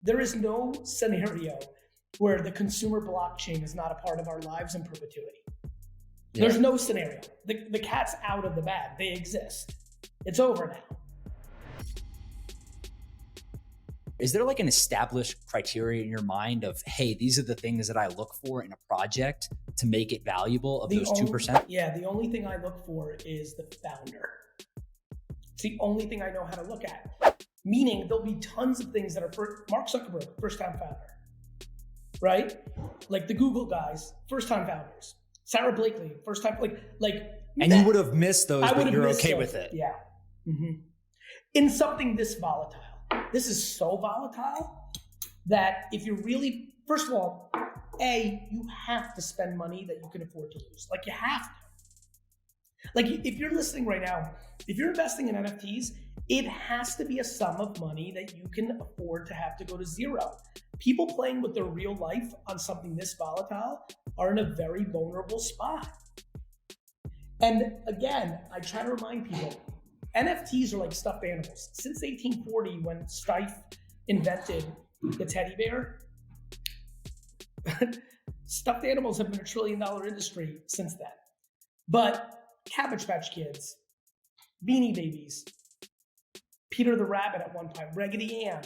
There is no scenario where the consumer blockchain is not a part of our lives in perpetuity. Yeah. There's no scenario. The cat's out of the bag. They exist. It's over now. Is there like an established criteria in your mind of, hey, these are the things that I look for in a project to make it valuable of those 2%? Yeah, the only thing I look for is the founder. It's the only thing I know how to look at. Meaning there'll be tons of things that are Mark Zuckerberg, first-time founder, right? Like the Google guys, first-time founders. Sarah Blakely, first-time, And you would have missed those, but you're okay with it. Yeah. Mm-hmm. In something this volatile. This is so volatile that if you're really, first of all, you have to spend money that you can afford to lose. Like you have to. Like if you're listening right now, if you're investing in NFTs, it has to be a sum of money that you can afford to have to go to zero. People playing with their real life on something this volatile are in a very vulnerable spot. And again, I try to remind people, NFTs are like stuffed animals. Since 1840, when Steiff invented the teddy bear, stuffed animals have been $1 trillion industry since then. But Cabbage Patch Kids, Beanie Babies, Peter the Rabbit at one time, Raggedy Ann,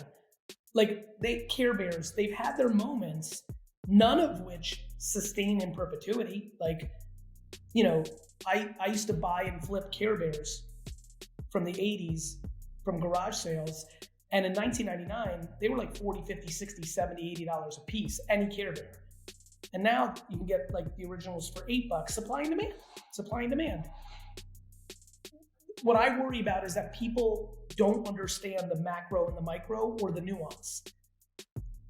Care Bears, they've had their moments, none of which sustain in perpetuity. I used to buy and flip Care Bears from the 80s from garage sales. And in 1999, they were like $40, $50, $60, $70, $80 a piece, any Care Bear. And now you can get the originals for $8, supply and demand. What I worry about is that people don't understand the macro and the micro or the nuance.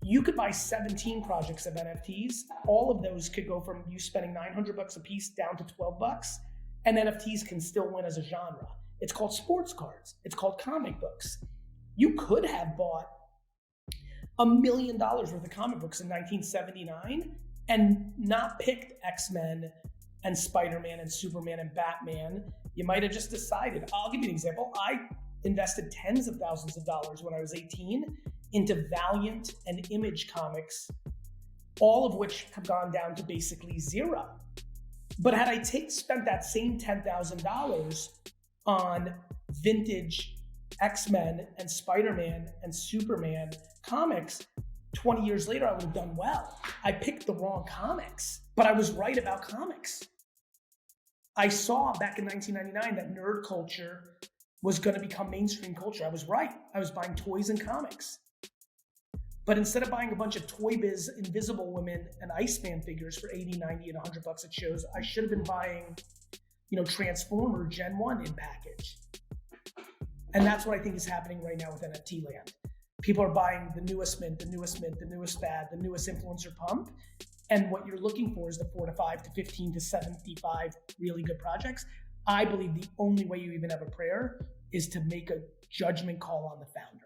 You could buy 17 projects of NFTs. All of those could go from you spending $900 a piece down to $12, and NFTs can still win as a genre. It's called sports cards. It's called comic books. You could have bought $1 million worth of comic books in 1979 and not picked X-Men and Spider-Man and Superman and Batman. You might have just decided. I'll give you an example. I invested tens of thousands of dollars when I was 18 into Valiant and Image comics, all of which have gone down to basically zero. But had I spent that same $10,000 on vintage X-Men and Spider-Man and Superman comics, 20 years later, I would have done well. I picked the wrong comics, but I was right about comics. I saw back in 1999 that nerd culture was going to become mainstream culture. I was right. I was buying toys and comics. But instead of buying a bunch of Toy Biz Invisible Women and Iceman figures for $80, $90, and $100 at shows, I should have been buying Transformer Gen 1 in package. And that's what I think is happening right now with NFT land. People are buying the newest mint, the newest fad, the newest influencer pump. And what you're looking for is the 4 to 5 to 15 to 75 really good projects. I believe the only way you even have a prayer is to make a judgment call on the founder.